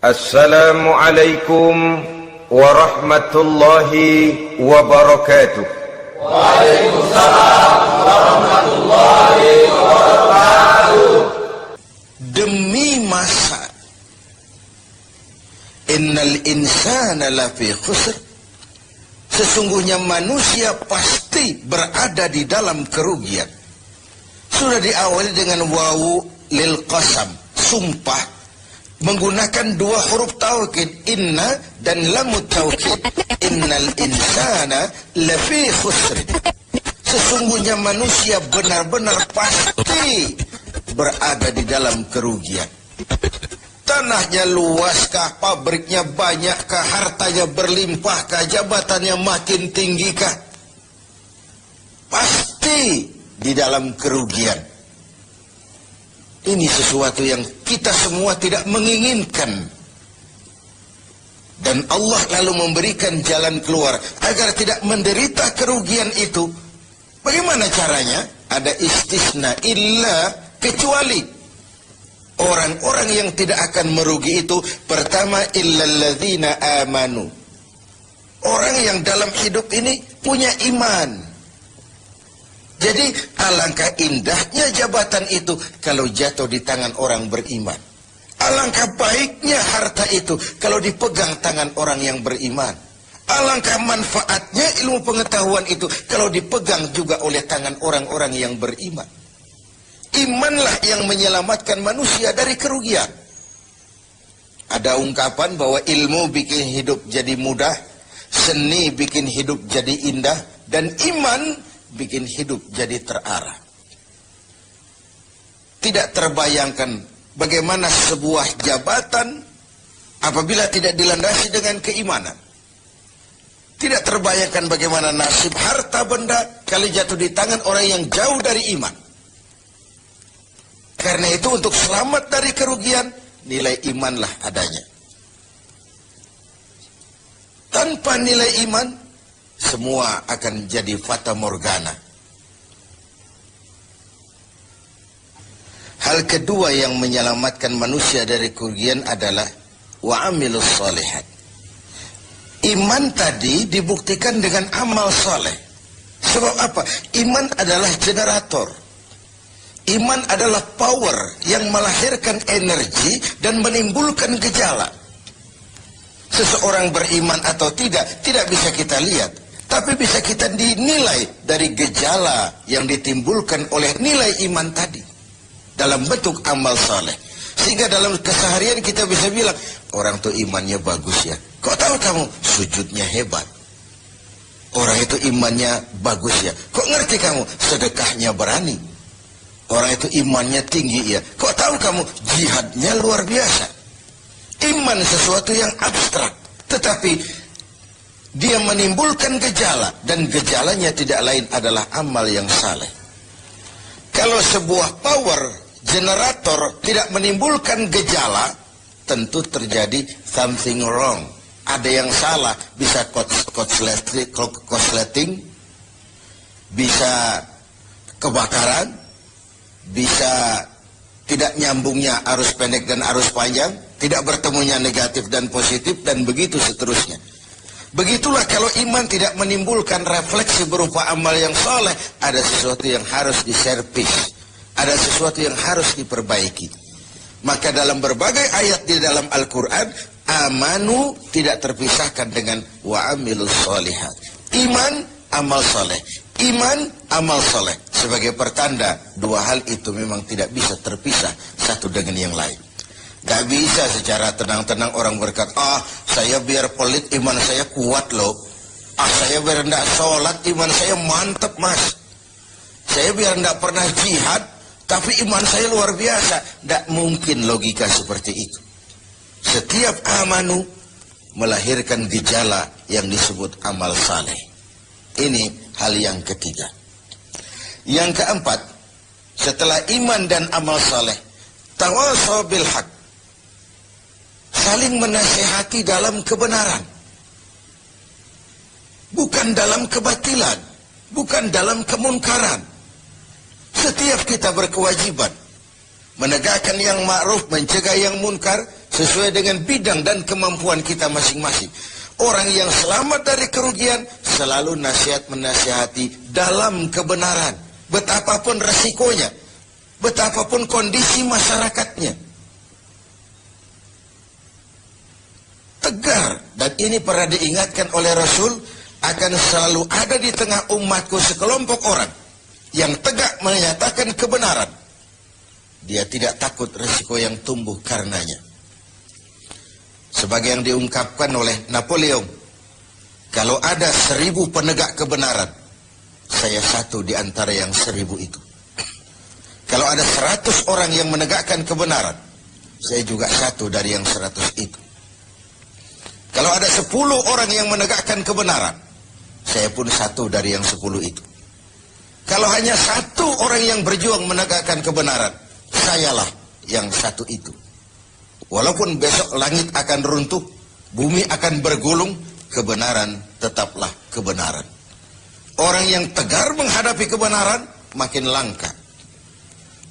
Assalamualaikum warahmatullahi wabarakatuh. Waalaikumsalam warahmatullahi wabarakatuh. Demi masa, innal insana lafi khusr, sesungguhnya manusia pasti berada di dalam kerugian. Sudah diawali dengan wawu lil qasam, sumpah, menggunakan dua huruf taukid, inna dan lamut taukid. Innal insana lafi khusr, sesungguhnya manusia benar-benar pasti berada di dalam kerugian. Tanahnya luaskah, pabriknya banyakkah, hartanya berlimpahkah, jabatannya makin tinggikah, pasti di dalam kerugian. Ini sesuatu yang kita semua tidak menginginkan. Dan Allah lalu memberikan jalan keluar agar tidak menderita kerugian itu. Bagaimana caranya? Ada istisna, illa, kecuali. Orang-orang yang tidak akan merugi itu, pertama, illalladzina amanu. Orang yang dalam hidup ini punya iman. Jadi alangkah indahnya jabatan itu kalau jatuh di tangan orang beriman. Alangkah baiknya harta itu kalau dipegang tangan orang yang beriman. Alangkah manfaatnya ilmu pengetahuan itu kalau dipegang juga oleh tangan orang-orang yang beriman. Imanlah yang menyelamatkan manusia dari kerugian. Ada ungkapan bahwa ilmu bikin hidup jadi mudah, seni bikin hidup jadi indah, dan iman bikin hidup jadi terarah. Tidak terbayangkan bagaimana sebuah jabatan apabila tidak dilandasi dengan keimanan. Tidak terbayangkan bagaimana nasib harta benda kalau jatuh di tangan orang yang jauh dari iman. Karena itu untuk selamat dari kerugian, nilai imanlah adanya. Tanpa nilai iman, semua akan jadi fata morgana. Hal kedua yang menyelamatkan manusia dari kerugian adalah wa'amilus shalihat. Iman tadi dibuktikan dengan amal soleh. Sebab apa? Iman adalah generator. Iman adalah power yang melahirkan energi dan menimbulkan gejala. Seseorang beriman atau tidak bisa kita lihat. Tapi bisa kita dinilai dari gejala yang ditimbulkan oleh nilai iman tadi. Dalam bentuk amal soleh. Sehingga dalam keseharian kita bisa bilang, orang itu imannya bagus ya. Kok tahu kamu? Sujudnya hebat. Orang itu imannya bagus ya. Kok ngerti kamu? Sedekahnya berani. Orang itu imannya tinggi ya. Kok tahu kamu? Jihadnya luar biasa. Iman sesuatu yang abstrak. Tetapi dia menimbulkan gejala. Dan gejalanya tidak lain adalah amal yang saleh. Kalau sebuah power generator tidak menimbulkan gejala, tentu terjadi something wrong. Ada yang salah. Bisa korsleting, bisa kebakaran, bisa tidak nyambungnya arus pendek dan arus panjang, tidak bertemunya negatif dan positif, dan begitu seterusnya. Begitulah kalau iman tidak menimbulkan refleksi berupa amal yang soleh, ada sesuatu yang harus diservis, ada sesuatu yang harus diperbaiki. Maka dalam berbagai ayat di dalam Al-Quran, amanu tidak terpisahkan dengan wa'amilus sholihat. Iman, amal soleh. Iman, amal soleh. Sebagai pertanda, dua hal itu memang tidak bisa terpisah satu dengan yang lain. Gak bisa secara tenang-tenang orang berkata, saya biar pelit iman saya kuat loh. Saya biar tidak sholat iman saya mantap mas. Saya biar tidak pernah jihad tapi iman saya luar biasa. Tidak mungkin logika seperti itu. Setiap amanu melahirkan gejala yang disebut amal saleh. Ini hal yang ketiga. Yang keempat, setelah iman dan amal saleh, tawasaw bil haq, saling menasihati dalam kebenaran, bukan dalam kebatilan, bukan dalam kemunkaran. Setiap kita berkewajiban menegakkan yang ma'ruf, mencegah yang munkar, sesuai dengan bidang dan kemampuan kita masing-masing. Orang yang selamat dari kerugian selalu nasihat menasihati dalam kebenaran. Betapapun resikonya, betapapun kondisi masyarakatnya. Tegar, dan ini pernah diingatkan oleh Rasul, akan selalu ada di tengah umatku sekelompok orang yang tegak menyatakan kebenaran. Dia tidak takut resiko yang tumbuh karenanya. Sebagai yang diungkapkan oleh Napoleon, kalau ada 1000 penegak kebenaran, saya satu di antara yang 1000 itu. Kalau ada 100 orang yang menegakkan kebenaran, saya juga satu dari yang 100 itu. Kalau ada 10 orang yang menegakkan kebenaran, saya pun satu dari yang 10 itu. Kalau hanya 1 orang yang berjuang menegakkan kebenaran, sayalah yang satu itu. Walaupun besok langit akan runtuh, bumi akan bergulung, kebenaran tetaplah kebenaran. Orang yang tegar menghadapi kebenaran makin langka.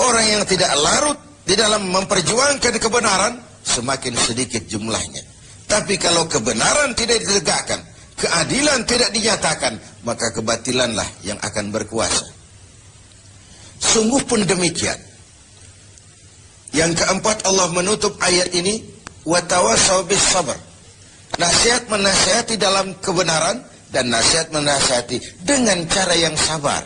Orang yang tidak larut di dalam memperjuangkan kebenaran semakin sedikit jumlahnya. Tapi kalau kebenaran tidak ditegakkan, keadilan tidak dinyatakan, maka kebatilanlah yang akan berkuasa. Sungguh pun demikian. Yang keempat, Allah menutup ayat ini, watawasaw bis sabr. Nasihat menasihati dalam kebenaran dan nasihat menasihati dengan cara yang sabar.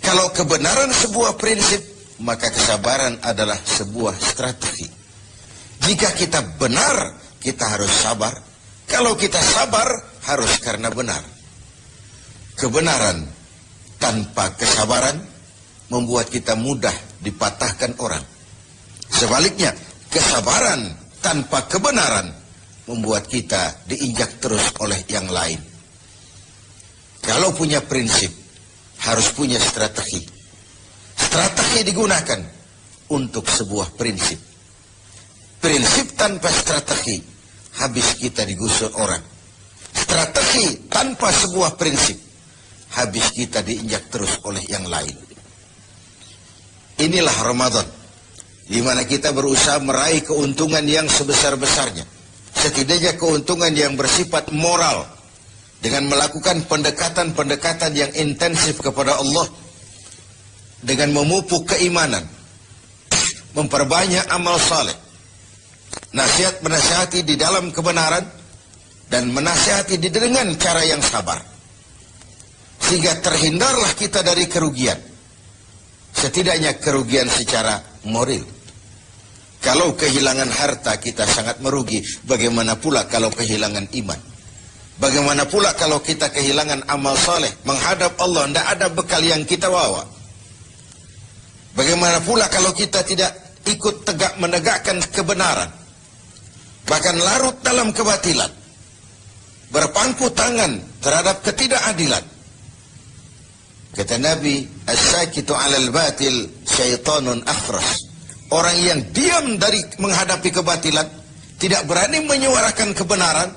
Kalau kebenaran sebuah prinsip, maka kesabaran adalah sebuah strategi. Jika kita benar, kita harus sabar. Kalau kita sabar, harus karena benar. Kebenaran tanpa kesabaran membuat kita mudah dipatahkan orang. Sebaliknya, kesabaran tanpa kebenaran membuat kita diinjak terus oleh yang lain. Kalau punya prinsip, harus punya strategi. Strategi digunakan untuk sebuah prinsip. Prinsip tanpa strategi, habis kita digusur orang. Strategi tanpa sebuah prinsip, habis kita diinjak terus oleh yang lain. Inilah Ramadan, di mana kita berusaha meraih keuntungan yang sebesar-besarnya. Setidaknya keuntungan yang bersifat moral, dengan melakukan pendekatan-pendekatan yang intensif kepada Allah, dengan memupuk keimanan, memperbanyak amal saleh, nasihat menasihati di dalam kebenaran, dan menasihati dengan cara yang sabar, sehingga terhindarlah kita dari kerugian. Setidaknya kerugian secara moral. Kalau kehilangan harta kita sangat merugi, bagaimana pula kalau kehilangan iman? Bagaimana pula kalau kita kehilangan amal soleh, menghadap Allah, tidak ada bekal yang kita bawa? Bagaimana pula kalau kita tidak ikut tegak menegakkan kebenaran, bahkan larut dalam kebatilan, berpangku tangan terhadap ketidakadilan? Kata Nabi, as-sakitu 'alal batil syaitanun akhras. Orang yang diam dari menghadapi kebatilan, tidak berani menyuarakan kebenaran,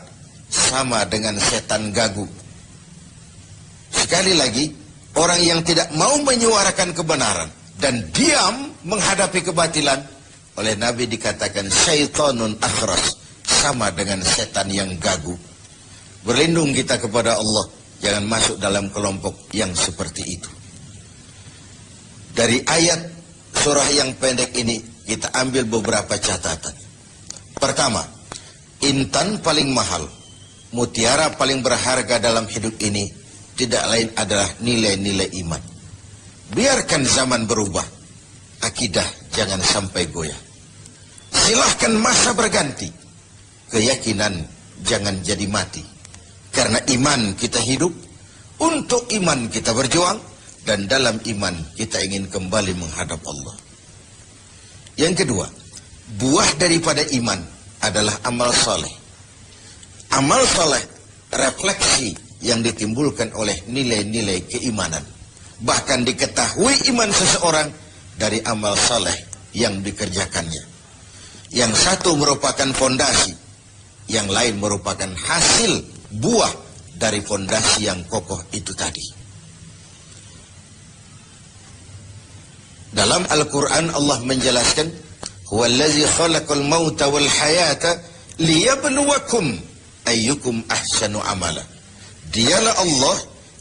sama dengan setan gagu. Sekali lagi, orang yang tidak mau menyuarakan kebenaran dan diam menghadapi kebatilan, oleh Nabi dikatakan syaitanun akhras, sama dengan setan yang gagu. Berlindung kita kepada Allah, jangan masuk dalam kelompok yang seperti itu. Dari ayat surah yang pendek ini kita ambil beberapa catatan. Pertama, intan paling mahal, mutiara paling berharga dalam hidup ini tidak lain adalah nilai-nilai iman. Biarkan zaman berubah, akidah jangan sampai goyah. Silahkan masa berganti, keyakinan jangan jadi mati. Karena iman kita hidup, untuk iman kita berjuang, dan dalam iman kita ingin kembali menghadap Allah. Yang kedua, buah daripada iman adalah amal soleh. Amal soleh, refleksi yang ditimbulkan oleh nilai-nilai keimanan. Bahkan diketahui iman seseorang dari amal soleh yang dikerjakannya. Yang satu merupakan fondasi, yang lain merupakan hasil buah dari fondasi yang kokoh itu tadi. Dalam Al-Quran Allah menjelaskan, Huwallazi khalaqal mauta wal hayata liyabluwakum ayyukum ahsanu amala. Dialah Allah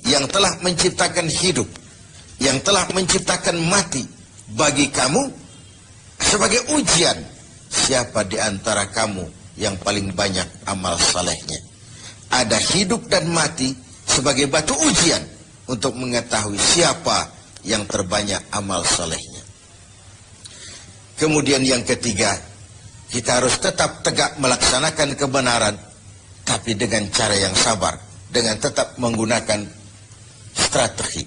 yang telah menciptakan hidup, yang telah menciptakan mati bagi kamu sebagai ujian siapa di antara kamu yang paling banyak amal salehnya. Ada hidup dan mati sebagai batu ujian untuk mengetahui siapa yang terbanyak amal salehnya. Kemudian yang ketiga, kita harus tetap tegak melaksanakan kebenaran, tapi dengan cara yang sabar, dengan tetap menggunakan strategi.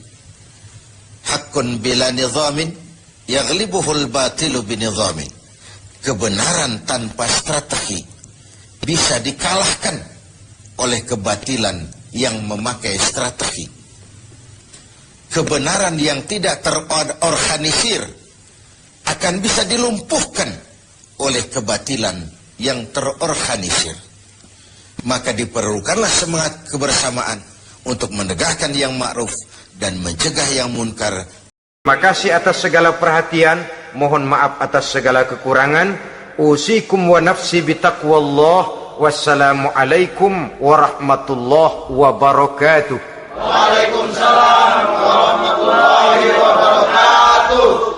Haqqun bila nizamin yaghlibuhul batilu binizamin. Kebenaran tanpa strategi bisa dikalahkan oleh kebatilan yang memakai strategi. Kebenaran yang tidak terorganisir akan bisa dilumpuhkan oleh kebatilan yang terorganisir. Maka diperlukanlah semangat kebersamaan untuk menegakkan yang ma'ruf dan mencegah yang munkar. Terima kasih atas segala perhatian, mohon maaf atas segala kekurangan. Usikum wa nafsi bitaqwallah. Wassalamualaikum warahmatullahi wabarakatuh. Waalaikumsalam warahmatullahi wabarakatuh.